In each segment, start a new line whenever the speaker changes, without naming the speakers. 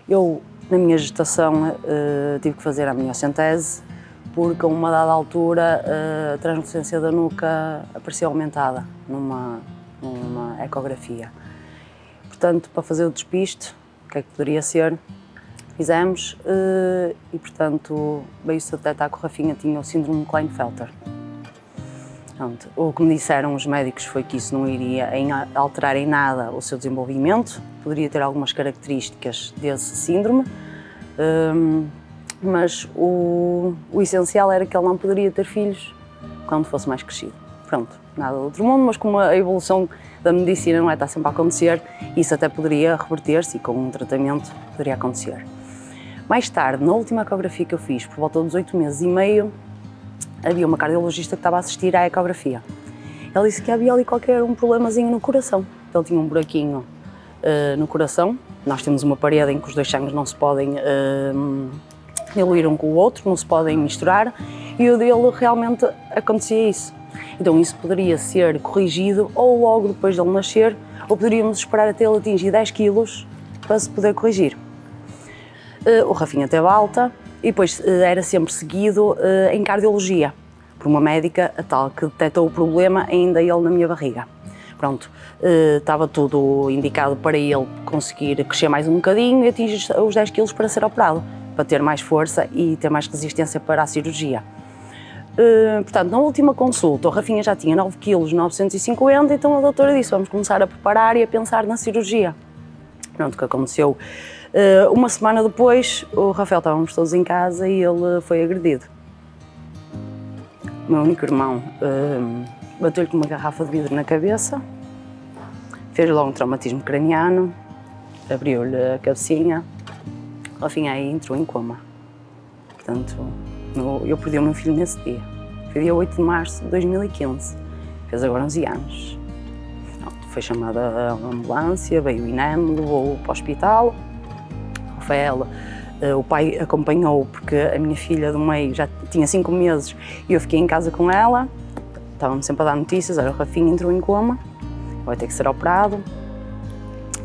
Eu, na minha gestação, tive que fazer a amniocentese, porque a uma dada altura a translucência da nuca apareceu aumentada numa ecografia. Portanto, para fazer o despiste, o que é que poderia ser, fizemos e, portanto, veio-se a detectar que o Rafinha tinha o síndrome de Klinefelter. Pronto, o que me disseram os médicos foi que isso não iria alterar em nada o seu desenvolvimento, poderia ter algumas características desse síndrome, mas o essencial era que ele não poderia ter filhos quando fosse mais crescido. Pronto, nada do outro mundo, mas como a evolução da medicina não está sempre a acontecer, isso até poderia reverter-se e com um tratamento poderia acontecer. Mais tarde, na última ecografia que eu fiz, por volta dos 8 meses e meio, havia uma cardiologista que estava a assistir à ecografia. Ela disse que havia ali qualquer problemazinho no coração. Ele tinha um buraquinho no coração. Nós temos uma parede em que os dois sangues não se podem diluir um com o outro, não se podem misturar, e o dele realmente acontecia isso. Então isso poderia ser corrigido ou logo depois dele nascer, ou poderíamos esperar até ele atingir 10 quilos para se poder corrigir. O Rafinha teve alta e depois era sempre seguido em cardiologia, por uma médica, a tal que detectou o problema ainda ele na minha barriga. Pronto, estava tudo indicado para ele conseguir crescer mais um bocadinho e atingir os 10 quilos para ser operado, para ter mais força e ter mais resistência para a cirurgia. Portanto, na última consulta, o Rafinha já tinha 9 kg 950, então a doutora disse, vamos começar a preparar e a pensar na cirurgia. Pronto, o que aconteceu? Uma semana depois, o Rafael, estávamos todos em casa e ele foi agredido. O meu único irmão bateu-lhe com uma garrafa de vidro na cabeça, fez-lhe logo um traumatismo craniano, abriu-lhe a cabecinha, o Rafinha aí entrou em coma. Portanto, eu perdi o meu filho nesse dia. Foi dia 8 de março de 2015, fez agora 11 anos. Foi chamada a ambulância, veio o INEM, levou-o para o hospital. O Rafael, o pai acompanhou porque a minha filha do meio já tinha 5 meses e eu fiquei em casa com ela. Estávamos sempre a dar notícias, olha, o Rafinha entrou em coma, vai ter que ser operado.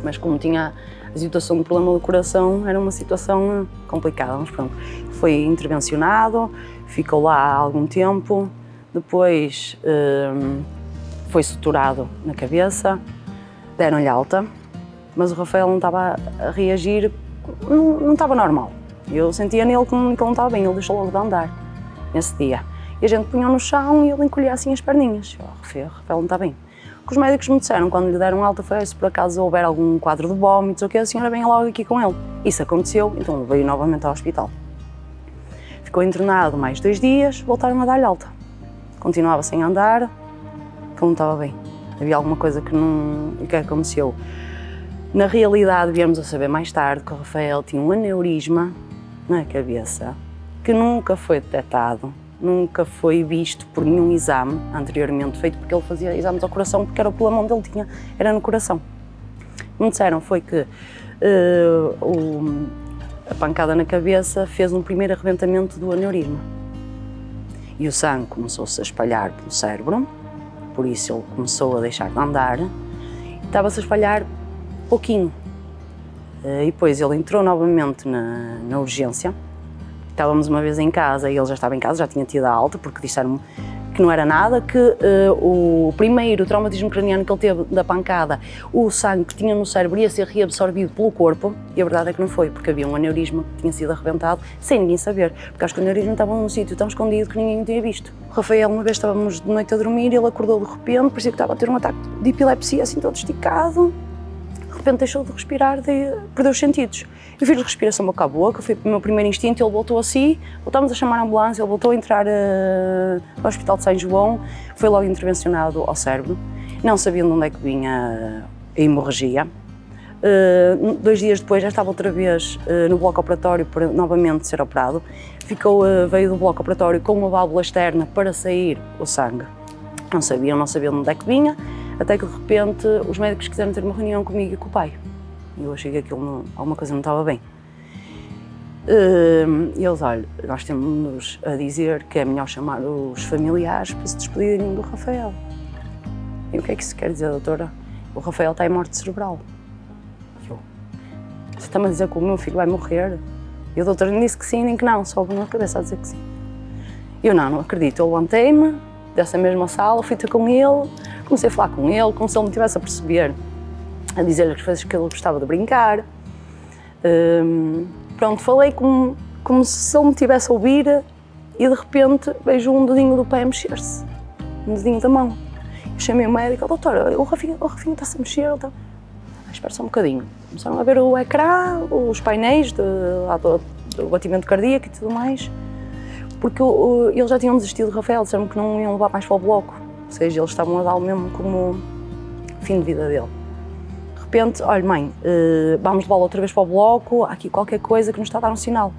Mas como tinha a situação do problema do coração, era uma situação complicada, mas pronto. Foi intervencionado, ficou lá há algum tempo, depois foi suturado na cabeça, deram-lhe alta, mas o Rafael não estava a reagir, não estava normal. Eu sentia nele que não estava bem, ele deixou logo de andar nesse dia. E a gente punha-o no chão e ele encolhia assim as perninhas. O Rafael não está bem. O que os médicos me disseram quando lhe deram alta foi se por acaso houver algum quadro de vómitos ou que a senhora venha logo aqui com ele. Isso aconteceu, então ele veio novamente ao hospital. Ficou internado mais 2 dias, voltaram a dar-lhe alta. Continuava sem andar, que não estava bem. Havia alguma coisa que não... O que aconteceu? Na realidade, viemos a saber mais tarde que o Rafael tinha um aneurisma na cabeça que nunca foi detectado, nunca foi visto por nenhum exame anteriormente feito, porque ele fazia exames ao coração, porque era o problema onde ele tinha, era no coração. O que me disseram foi que a pancada na cabeça fez um primeiro arrebentamento do aneurisma. E o sangue começou-se a espalhar pelo cérebro, por isso ele começou a deixar de andar, e estava-se a espalhar pouquinho. E depois ele entrou novamente na urgência. Estávamos uma vez em casa e ele já estava em casa, já tinha tido a alta, porque disseram-me que não era nada, que o primeiro traumatismo craniano que ele teve da pancada, o sangue que tinha no cérebro ia ser reabsorvido pelo corpo, e a verdade é que não foi, porque havia um aneurisma que tinha sido arrebentado sem ninguém saber, porque acho que o aneurisma estava num sítio tão escondido que ninguém o tinha visto. O Rafael, uma vez estávamos de noite a dormir e ele acordou de repente, parecia que estava a ter um ataque de epilepsia, assim todo esticado. De repente deixou de respirar, perdeu os sentidos. Eu fiz respiração boca a boca, foi o meu primeiro instinto, ele voltou a si, voltámos a chamar a ambulância, ele voltou a entrar no Hospital de São João, foi logo intervencionado ao cérebro, não sabia de onde é que vinha a hemorragia. 2 dias depois já estava outra vez no bloco operatório para novamente ser operado, veio do bloco operatório com uma válvula externa para sair o sangue. Não sabia de onde é que vinha, até que de repente os médicos quiseram ter uma reunião comigo e com o pai. Eu achei que alguma coisa não estava bem. E eles, olha, nós temos a dizer que é melhor chamar os familiares para se despedirem do Rafael. E o que é que isso quer dizer, doutora? O Rafael está em morte cerebral. Você está-me a dizer que o meu filho vai morrer. E o doutor disse que sim, nem que não, soube na cabeça a dizer que sim. Eu não acredito, eu levantei-me dessa mesma sala, fui ter com ele, comecei a falar com ele, como se ele me tivesse a perceber, a dizer-lhe as coisas que ele gostava de brincar. Pronto, falei como se ele me tivesse a ouvir e de repente vejo um dedinho do pé a mexer-se, um dedinho da mão. Eu chamei o médico, doutor, o Rafinha está-se a mexer, ele está... Espera só um bocadinho. Começaram a ver o ecrã, os painéis do batimento cardíaco e tudo mais, porque eles já tinham desistido do Rafael, disseram que não iam levar mais para o bloco, ou seja, eles estavam a dar-o mesmo como fim de vida dele. De repente, olha mãe, vamos levá-lo outra vez para o bloco, há aqui qualquer coisa que nos está a dar um sinal.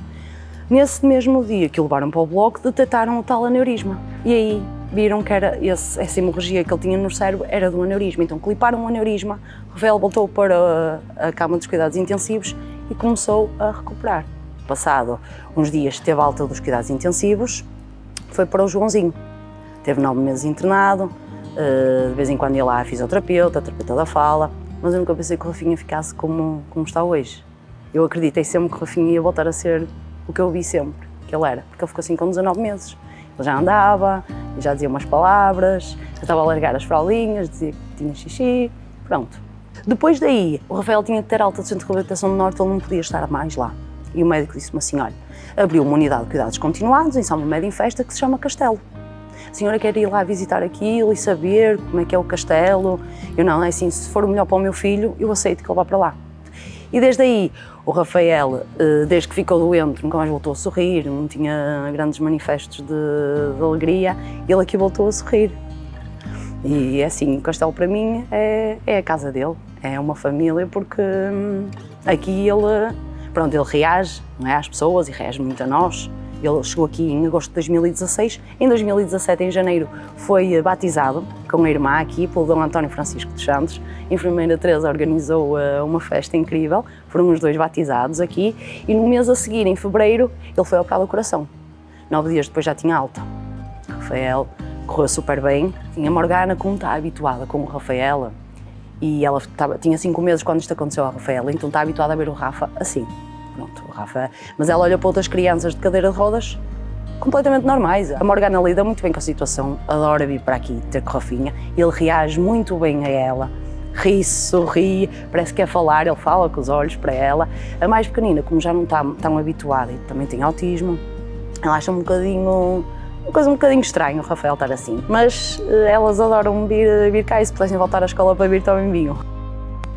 Nesse mesmo dia que o levaram para o bloco, detectaram o tal aneurisma, e aí viram que era essa hemorragia que ele tinha no cérebro era do aneurisma, então cliparam o aneurisma, o Rafael voltou para a cama dos cuidados intensivos e começou a recuperar. Passado uns dias teve alta dos cuidados intensivos, foi para o Joãozinho, teve 9 meses internado, de vez em quando ia lá a fisioterapeuta, a terapeuta da fala, mas eu nunca pensei que o Rafinha ficasse como está hoje. Eu acreditei sempre que o Rafinha ia voltar a ser o que eu vi sempre que ele era, porque ele ficou assim com 19 meses. Ele já andava, já dizia umas palavras, já estava a largar as fralhinhas, dizia que tinha xixi, pronto. Depois daí, o Rafael tinha que ter alta do Centro de Reabilitação do Norte, ele não podia estar mais lá. E o médico disse-me assim, olha, abriu uma unidade de cuidados continuados em São Médio em Festa que se chama Castelo. A senhora quer ir lá visitar aquilo e saber como é que é o castelo? Eu não, é assim, se for o melhor para o meu filho, eu aceito que ele vá para lá. E desde aí, o Rafael, desde que ficou doente, nunca mais voltou a sorrir, não tinha grandes manifestos de alegria, ele aqui voltou a sorrir. E é assim, o castelo para mim é a casa dele, é uma família, porque aqui ele reage, não é, às pessoas e reage muito a nós. Ele chegou aqui em agosto de 2016, em 2017, em janeiro, foi batizado com a irmã aqui, pelo Dom António Francisco dos Santos. A enfermeira Teresa organizou uma festa incrível, foram os 2 batizados aqui, e no mês a seguir, em fevereiro, ele foi operado ao coração. 9 dias depois já tinha alta. O Rafael correu super bem. A Morgana, como está habituada com o Rafael, e ela tinha 5 meses quando isto aconteceu ao Rafael, então está habituada a ver o Rafa assim. Pronto, o Rafa, mas ela olhou para outras crianças de cadeira de rodas completamente normais. A Morgana lida muito bem com a situação, adora vir para aqui ter com o Rafinha, ele reage muito bem a ela, ri-se, sorri, parece que quer falar, ele fala com os olhos para ela. A mais pequenina, como já não está tão habituada e também tem autismo, ela acha uma coisa um bocadinho estranha o Rafael estar assim, mas elas adoram vir cá e se pudessem voltar à escola para vir também vinham.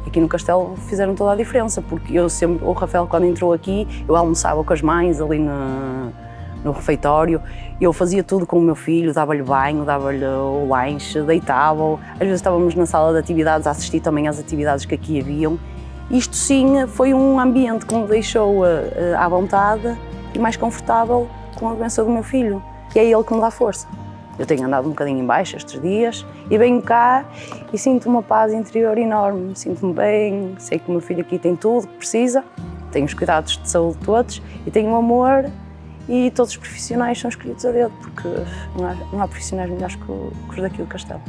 Aqui no castelo fizeram toda a diferença, porque o Rafael quando entrou aqui, eu almoçava com as mães ali no refeitório, eu fazia tudo com o meu filho, dava-lhe banho, dava-lhe o lanche, deitava-o, às vezes estávamos na sala de atividades a assistir também às atividades que aqui haviam. Isto sim foi um ambiente que me deixou à vontade e mais confortável com a doença do meu filho, e é ele que me dá força. Eu tenho andado um bocadinho em baixo estes dias e venho cá e sinto uma paz interior enorme, sinto-me bem, sei que o meu filho aqui tem tudo o que precisa, tem os cuidados de saúde todos e tem o amor, e todos os profissionais são escolhidos a dedo, porque não há profissionais melhores que os daqui do castelo.